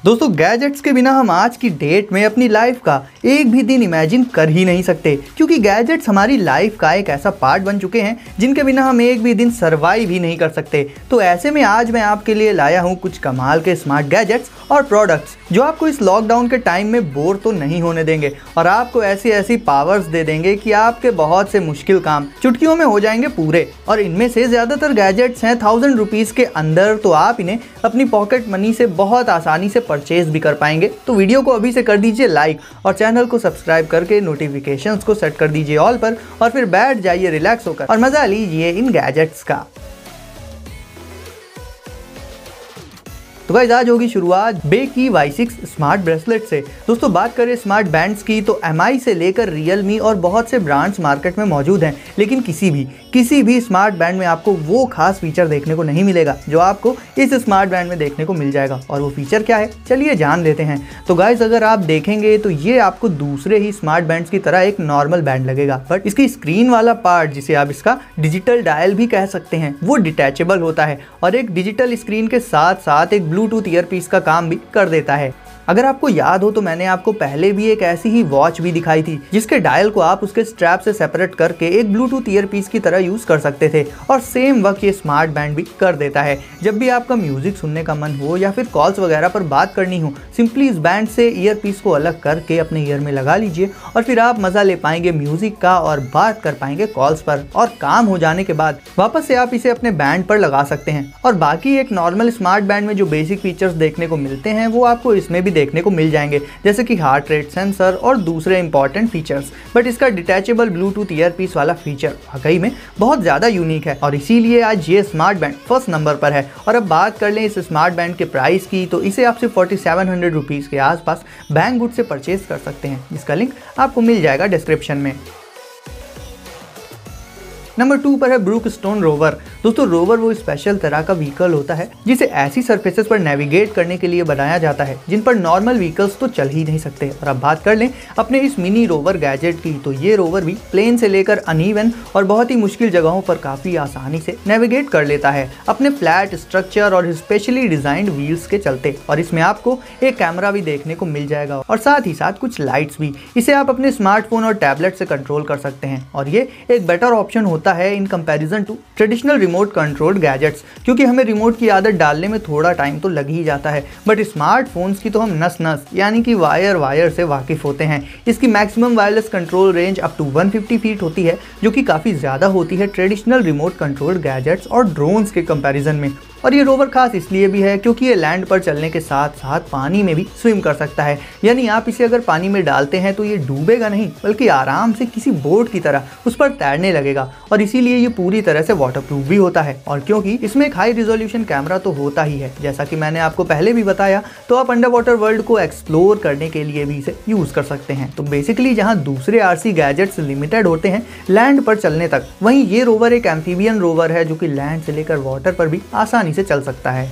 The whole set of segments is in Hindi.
दोस्तों गैजेट्स के बिना हम आज की डेट में अपनी लाइफ का एक भी दिन इमेजिन कर ही नहीं सकते, क्योंकि गैजेट्स हमारी लाइफ का एक ऐसा पार्ट बन चुके हैं जिनके बिना हम एक भी दिन सर्वाइव ही नहीं कर सकते। तो ऐसे में आज मैं आपके लिए लाया हूँ कुछ कमाल के स्मार्ट गैजेट्स और प्रोडक्ट्स जो आपको इस लॉकडाउन के टाइम में बोर तो नहीं होने देंगे और आपको ऐसी ऐसी पावर्स दे देंगे कि आपके बहुत से मुश्किल काम चुटकियों में हो जाएंगे पूरे। और इनमें से ज़्यादातर गैजेट्स हैं 1000 रुपीज़ के अंदर, तो आप इन्हें अपनी पॉकेट मनी से बहुत आसानी से परचेज भी कर पाएंगे। तो वीडियो को अभी से कर दीजिए लाइक और चैनल को सब्सक्राइब करके नोटिफिकेशंस को सेट कर दीजिए ऑल पर और फिर बैठ जाइए रिलैक्स होकर और मजा लीजिए इन गैजेट्स का। तो गाइस आज होगी शुरुआत बेकी Y6 स्मार्ट ब्रेसलेट से। दोस्तों बात करें स्मार्ट बैंड्स की तो MI से लेकर रियलमी और बहुत से ब्रांड्स मार्केट में मौजूद हैं, लेकिन किसी भी स्मार्ट बैंड में आपको वो खास फीचर देखने को नहीं मिलेगा जो आपको इस स्मार्ट बैंड में देखने को मिल जाएगा। और वो फीचर क्या है चलिए जान लेते हैं। तो गाइस अगर आप देखेंगे तो ये आपको दूसरे ही स्मार्ट बैंड्स की तरह एक नॉर्मल बैंड लगेगा, बट इसकी स्क्रीन वाला पार्ट जिसे आप इसका डिजिटल डायल भी कह सकते हैं वो डिटैचेबल होता है और एक डिजिटल स्क्रीन के साथ साथ एक ब्लूटूथ ईयरपीस का काम भी कर देता है। अगर आपको याद हो तो मैंने आपको पहले भी एक ऐसी ही वॉच भी दिखाई थी जिसके डायल को आप उसके स्ट्रैप से सेपरेट करके एक ब्लूटूथ ईयरपीस की तरह यूज कर सकते थे और सेम वर्क ये स्मार्ट बैंड भी कर देता है। जब भी आपका म्यूजिक सुनने का मन हो या फिर कॉल्स वगैरह पर बात करनी हो, सिंपली इस बैंड से ईयरपीस को अलग करके अपने ईयर में लगा लीजिए और फिर आप मजा ले पाएंगे म्यूजिक का और बात कर पाएंगे कॉल्स पर। और काम हो जाने के बाद वापस से आप इसे अपने बैंड पर लगा सकते हैं। और बाकी एक नॉर्मल स्मार्ट बैंड में जो बेसिक फीचर्स देखने को मिलते हैं वो आपको इसमें भी देखने को मिल जाएंगे, जैसे कि हार्ट रेट सेंसर और दूसरे इंपॉर्टेंट फीचर्स। बट इसका डिटैचेबल ब्लूटूथ ईयरपीस वाला फीचर वाकई में बहुत ज़्यादा यूनिक है और इसीलिए आज ये स्मार्ट बैंड फर्स्ट नंबर पर है। और अब बात कर लें इस स्मार्ट बैंड के प्राइस की तो इसे आप सिर्फ 4700 रुपीज़ के आसपास बैंगवुड से परचेज कर सकते हैं, जिसका लिंक आपको मिल जाएगा डिस्क्रिप्शन में। नंबर 2 पर है ब्रूकस्टोन रोवर। दोस्तों रोवर वो स्पेशल तरह का व्हीकल होता है जिसे ऐसी सरफेसेस पर नेविगेट करने के लिए बनाया जाता है जिन पर नॉर्मल व्हीकल्स तो चल ही नहीं सकते। और अब बात कर लें अपने इस मिनी रोवर गैजेट की तो ये रोवर भी प्लेन से लेकर अनइवन और बहुत ही मुश्किल जगहों पर काफ़ी आसानी से नेविगेट कर लेता है अपने फ्लैट स्ट्रक्चर और स्पेशली डिजाइंड व्हील्स के चलते। और इसमें आपको एक कैमरा भी देखने को मिल जाएगा और साथ ही साथ कुछ लाइट्स भी। इसे आप अपने स्मार्टफोन और टैबलेट से कंट्रोल कर सकते हैं और ये एक बेटर ऑप्शन होता है in comparison to traditional remote controlled gadgets, क्योंकि हमें रिमोट की आदत डालने में थोड़ा टाइम तो लग ही जाता है। बट स्मार्टफोन्स की तो हम नस यानी कि वायर से वाकिफ होते हैं। इसकी maximum wireless control range up to 150 feet होती है, जो कि काफ़ी ज़्यादा होती है ट्रेडिशनल रिमोट कंट्रोल्ड गैजेट्स और ड्रोन्स के कंपैरिजन में। और ये रोवर खास इसलिए भी है क्योंकि ये लैंड पर चलने के साथ साथ पानी में भी स्विम कर सकता है, यानी आप इसे अगर पानी में डालते हैं तो ये डूबेगा नहीं बल्कि आराम से किसी बोट की तरह उस पर तैरने लगेगा। और इसीलिए ये पूरी तरह से वाटरप्रूफ भी होता है। और क्योंकि इसमें एक हाई रिजोल्यूशन कैमरा तो होता ही है, जैसा कि मैंने आपको पहले भी बताया, तो आप अंडर वाटर वर्ल्ड को एक्सप्लोर करने के लिए भी इसे यूज़ कर सकते हैं। तो बेसिकली जहाँ दूसरे RC गैजेट्स लिमिटेड होते हैं लैंड पर चलने तक, वहीं ये रोवर एक एम्फीबियन रोवर है जो कि लैंड से लेकर वाटर पर भी आसानी से चल सकता है।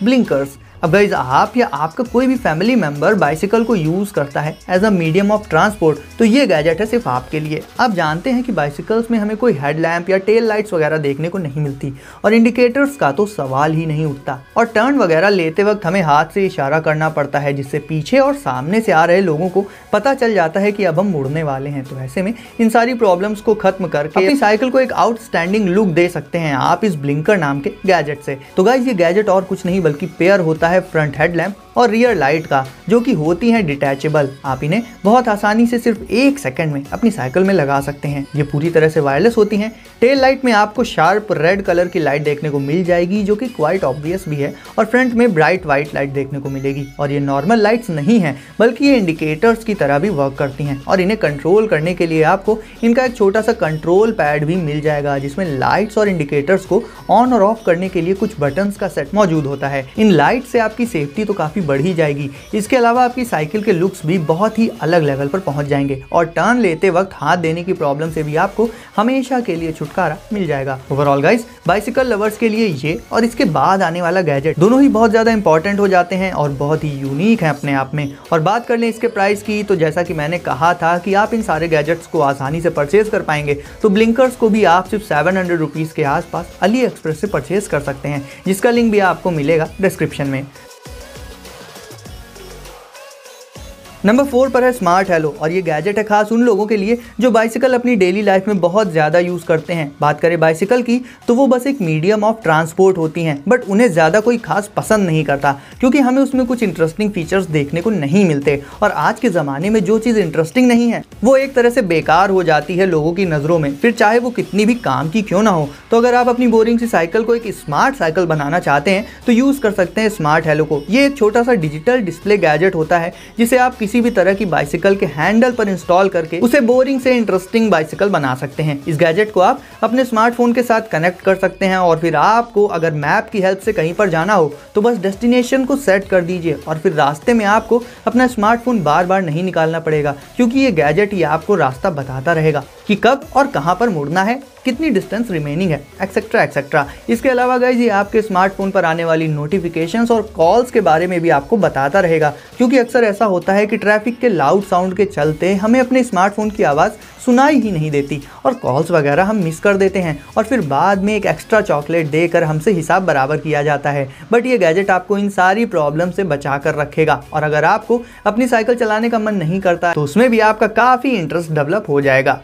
ब्लिंकर्स। अब गाइस आप या आपका कोई भी फैमिली मेंबर बाइसिकल को यूज़ करता है as a medium of transport तो ये गैजेट है सिर्फ आपके लिए। आप जानते हैं कि बाइसिकल्स में हमें कोई हेडलैम्प या टेल लाइट्स वगैरह देखने को नहीं मिलती और इंडिकेटर्स का तो सवाल ही नहीं उठता और टर्न वगैरह लेते वक्त हमें हाथ से इशारा करना पड़ता है, जिससे पीछे और सामने से आ रहे लोगों को पता चल जाता है कि अब हम मुड़ने वाले हैं। तो ऐसे में इन सारी प्रॉब्लम्स को खत्म करके अपनी साइकिल को एक आउटस्टैंडिंग लुक दे सकते हैं आप इस ब्लिंकर नाम के गैजेट से। तो गाइस ये गैजेट और कुछ नहीं बल्कि पेयर होता है फ्रंट हेडलैम्प और रियर लाइट का, जो कि होती हैं डिटैचेबल। आप इन्हें बहुत आसानी से सिर्फ 1 सेकंड में अपनी साइकिल में लगा सकते हैं। ये पूरी तरह से वायरलेस होती हैं। टेल लाइट में आपको शार्प रेड कलर की लाइट देखने को मिल जाएगी जो कि क्वाइट ऑब्वियस भी है और फ्रंट में ब्राइट वाइट लाइट देखने को मिलेगी। और ये नॉर्मल लाइट्स नहीं हैं बल्कि ये इंडिकेटर्स की तरह भी वर्क करती हैं और इन्हें कंट्रोल करने के लिए आपको इनका एक छोटा सा कंट्रोल पैड भी मिल जाएगा जिसमें लाइट्स और इंडिकेटर्स को ऑन और ऑफ करने के लिए कुछ बटन्स का सेट मौजूद होता है। इन लाइट से आपकी सेफ्टी तो काफ़ी काफ़ी बढ़ ही जाएगी। इसके अलावा आपकी साइकिल के लुक्स भी बहुत ही अलग लेवल पर पहुंच जाएंगे और टर्न लेते वक्त हाथ देने की प्रॉब्लम से भी आपको हमेशा के लिए छुटकारा मिल जाएगा। ओवरऑल गाइस, बाइसिकल लवर्स के लिए ये और इसके बाद आने वाला गैजेट दोनों ही बहुत ज़्यादा इंपॉर्टेंट हो जाते हैं और बहुत ही यूनिक है अपने आप में। और बात कर लें इसके प्राइस की, तो जैसा कि मैंने कहा था कि आप इन सारे गैजेट्स को आसानी से परचेज कर पाएंगे, तो ब्लिंकर्स को भी आप सिर्फ 700 रुपीज़ के आसपास अली एक्सप्रेस से परचेज कर सकते हैं, जिसका लिंक भी आपको मिलेगा डिस्क्रिप्शन में। नंबर 4 पर है स्मार्ट हेलो और ये गैजेट है खास उन लोगों के लिए जो बाइसिकल अपनी डेली लाइफ में बहुत ज़्यादा यूज़ करते हैं। बात करें बाइसिकल की, तो वो बस एक मीडियम ऑफ ट्रांसपोर्ट होती हैं, बट उन्हें ज़्यादा कोई खास पसंद नहीं करता क्योंकि हमें उसमें कुछ इंटरेस्टिंग फीचर्स देखने को नहीं मिलते। और आज के ज़माने में जो चीज़ इंटरेस्टिंग नहीं है वो एक तरह से बेकार हो जाती है लोगों की नज़रों में, फिर चाहे वो कितनी भी काम की क्यों ना हो। तो अगर आप अपनी बोरिंग सी साइकिल को एक स्मार्ट साइकिल बनाना चाहते हैं तो यूज़ कर सकते हैं स्मार्ट हेलो को। ये एक छोटा सा डिजिटल डिस्प्ले गैजेट होता है जिसे आप किसी भी तरह की बाइसिकल के हैंडल पर इंस्टॉल करके उसे बोरिंग से इंटरेस्टिंग बाइसिकल बना सकते हैं। इस गैजेट को आप अपने स्मार्टफोन के साथ कनेक्ट कर सकते हैं और फिर आपको अगर मैप की हेल्प से कहीं पर जाना हो तो बस डेस्टिनेशन को सेट कर दीजिए और फिर रास्ते में आपको अपना स्मार्टफोन बार बार नहीं निकालना पड़ेगा क्योंकि ये गैजेट ही आपको रास्ता बताता रहेगा कि कब और कहां पर मुड़ना है, कितनी डिस्टेंस रिमेनिंग है, एक्सेट्रा एक्सेट्रा। इसके अलावा गाइस, ये आपके स्मार्टफोन पर आने वाली नोटिफिकेशंस और कॉल्स के बारे में भी आपको बताता रहेगा क्योंकि अक्सर ऐसा होता है कि ट्रैफिक के लाउड साउंड के चलते हमें अपने स्मार्टफोन की आवाज़ सुनाई ही नहीं देती और कॉल्स वगैरह हम मिस कर देते हैं और फिर बाद में एक एक्स्ट्रा चॉकलेट देकर हमसे हिसाब बराबर किया जाता है। बट ये गैजेट आपको इन सारी प्रॉब्लम से बचा कर रखेगा और अगर आपको अपनी साइकिल चलाने का मन नहीं करता तो उसमें भी आपका काफ़ी इंटरेस्ट डेवलप हो जाएगा।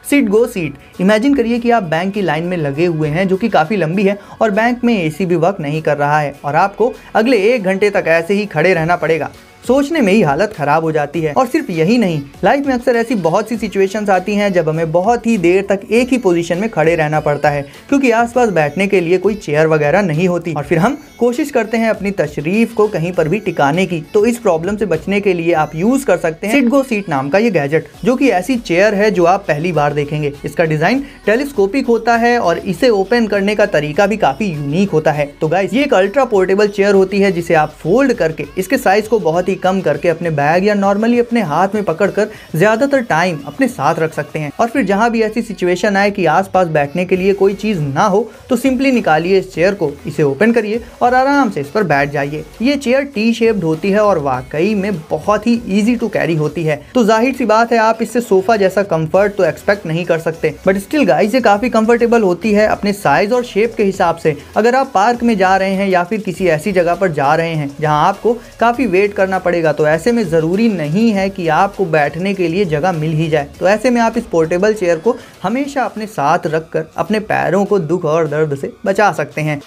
सीट गो सीट, इमेजिन करिए कि आप बैंक की लाइन में लगे हुए हैं जो कि काफ़ी लंबी है और बैंक में एसी भी वर्क नहीं कर रहा है और आपको अगले 1 घंटे तक ऐसे ही खड़े रहना पड़ेगा। सोचने में ही हालत खराब हो जाती है। और सिर्फ यही नहीं, लाइफ में अक्सर ऐसी बहुत सी सिचुएशंस आती हैं जब हमें बहुत ही देर तक एक ही पोजीशन में खड़े रहना पड़ता है क्योंकि आसपास बैठने के लिए कोई चेयर वगैरह नहीं होती और फिर हम कोशिश करते हैं अपनी तशरीफ को कहीं पर भी टिकाने की। तो इस प्रॉब्लम से बचने के लिए आप यूज कर सकते हैं सिट गो सीट नाम का ये गैजेट, जो कि ऐसी चेयर है जो आप पहली बार देखेंगे। इसका डिजाइन टेलीस्कोपिक होता है और इसे ओपन करने का तरीका भी काफी यूनिक होता है। तो गाइस, ये एक अल्ट्रा पोर्टेबल चेयर होती है जिसे आप फोल्ड करके इसके साइज को बहुत कम करके अपने बैग या नॉर्मली अपने हाथ में पकड़कर ज्यादातर टाइम अपने साथ रख सकते हैं। और फिर जहां भी ऐसी सिचुएशन आए कि आसपास बैठने के लिए कोई चीज ना हो तो सिंपली निकालिए इस चेयर को, इसे ओपन करिए और आराम से इस पर बैठ जाइए। ये चेयर टी शेप्ड होती है और वाकई में बहुत ही इजी टू कैरी होती है। तो जाहिर सी बात है आप इससे सोफा जैसा कंफर्ट तो एक्सपेक्ट नहीं कर सकते, बट स्टिल गाइस ये काफी कंफर्टेबल होती है अपने साइज और शेप के हिसाब से। अगर आप पार्क में जा रहे हैं या फिर किसी ऐसी जगह पर जा रहे हैं जहां आपको काफी वेट करना पड़ेगा तो ऐसे में जरूरी नहीं है कि आपको बैठने के लिए जगह मिल ही जाए। तो ऐसे में आप इस पोर्टेबल चेयर को हमेशा अपने साथ रखकर अपने पैरों को दुख और दर्द से बचा सकते हैं।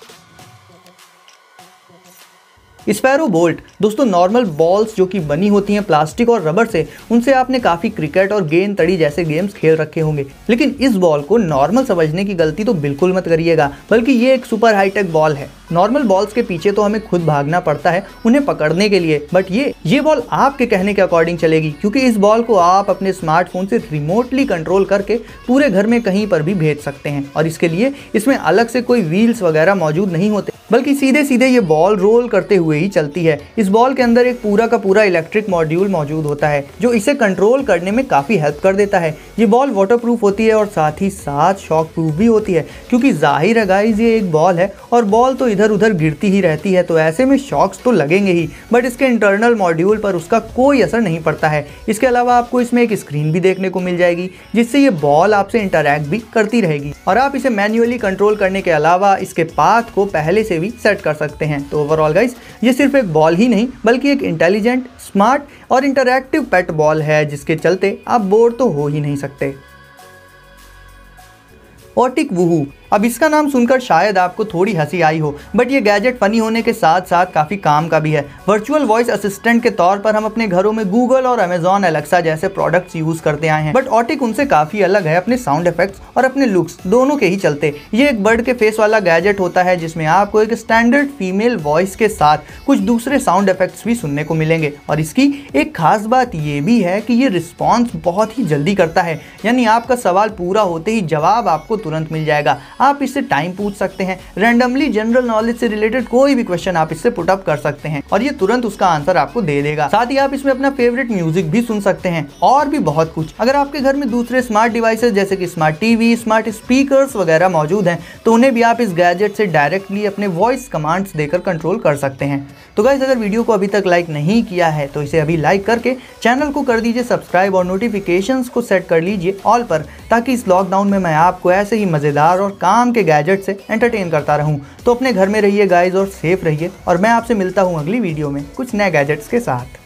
स्पैरो बोल्ट, दोस्तों नॉर्मल बॉल्स जो कि बनी होती हैं प्लास्टिक और रबर से, उनसे आपने काफ़ी क्रिकेट और गेंद तड़ी जैसे गेम्स खेल रखे होंगे, लेकिन इस बॉल को नॉर्मल समझने की गलती तो बिल्कुल मत करिएगा, बल्कि ये एक सुपर हाईटेक बॉल है। नॉर्मल बॉल्स के पीछे तो हमें खुद भागना पड़ता है उन्हें पकड़ने के लिए, बट ये बॉल आपके कहने के अकॉर्डिंग चलेगी क्योंकि इस बॉल को आप अपने स्मार्टफोन से रिमोटली कंट्रोल करके पूरे घर में कहीं पर भी भेज सकते हैं। और इसके लिए इसमें अलग से कोई व्हील्स वगैरह मौजूद नहीं होते, बल्कि सीधे सीधे ये बॉल रोल करते हुए ही चलती है। इस बॉल के अंदर एक पूरा का पूरा इलेक्ट्रिक मॉड्यूल मौजूद होता है जो इसे कंट्रोल करने में काफ़ी हेल्प कर देता है। ये बॉल वाटरप्रूफ होती है और साथ ही साथ शॉक प्रूफ भी होती है क्योंकि जाहिर है गाइस ये एक बॉल है और बॉल तो इधर उधर गिरती ही रहती है, तो ऐसे में शॉक्स तो लगेंगे ही, बट इसके इंटरनल मॉड्यूल पर उसका कोई असर नहीं पड़ता है। इसके अलावा आपको इसमें एक स्क्रीन भी देखने को मिल जाएगी जिससे ये बॉल आपसे इंटरैक्ट भी करती रहेगी और आप इसे मैन्युअली कंट्रोल करने के अलावा इसके पाथ को पहले से भी सेट कर सकते हैं। तो ओवरऑल गाइस ये सिर्फ एक बॉल ही नहीं बल्कि एक इंटेलिजेंट, स्मार्ट और इंटरैक्टिव पेट बॉल है जिसके चलते आप बोर तो हो ही नहीं सकते। ऑटिक वूहू, अब इसका नाम सुनकर शायद आपको थोड़ी हंसी आई हो, बट ये गैजेट फनी होने के साथ साथ काफ़ी काम का भी है। वर्चुअल वॉइस असिस्टेंट के तौर पर हम अपने घरों में गूगल और अमेजॉन एलेक्सा जैसे प्रोडक्ट्स यूज़ करते आए हैं, बट ऑटिक उनसे काफ़ी अलग है अपने साउंड इफेक्ट्स और अपने लुक्स दोनों के ही चलते। ये एक बर्ड के फेस वाला गैजेट होता है जिसमें आपको एक स्टैंडर्ड फीमेल वॉइस के साथ कुछ दूसरे साउंड इफेक्ट्स भी सुनने को मिलेंगे। और इसकी एक खास बात ये भी है कि ये रिस्पॉन्स बहुत ही जल्दी करता है, यानी आपका सवाल पूरा होते ही जवाब आपको तुरंत मिल जाएगा। आप इससे टाइम पूछ सकते हैं, रैंडमली जनरल नॉलेज से रिलेटेड कोई भी क्वेश्चन आप इससे पुट अप कर सकते हैं और ये तुरंत उसका आंसर आपको दे देगा। साथ ही आप इसमें अपना फेवरेट म्यूजिक भी सुन सकते हैं और भी बहुत कुछ। अगर आपके घर में दूसरे स्मार्ट डिवाइसेस जैसे कि स्मार्ट टीवी, स्मार्ट स्पीकर्स वगैरह मौजूद हैं तो उन्हें भी आप इस गैजेट से डायरेक्टली अपने वॉइस कमांड्स देकर कंट्रोल कर सकते हैं। तो गाइस, अगर वीडियो को अभी तक लाइक नहीं किया है तो इसे अभी लाइक करके चैनल को कर दीजिए सब्सक्राइब और नोटिफिकेशंस को सेट कर लीजिए ऑल पर, ताकि इस लॉकडाउन में मैं आपको ऐसे ही मज़ेदार और काम के गैजेट से एंटरटेन करता रहूं। तो अपने घर में रहिए गाइस और सेफ रहिए, और मैं आपसे मिलता हूं अगली वीडियो में कुछ नए गैजेट्स के साथ।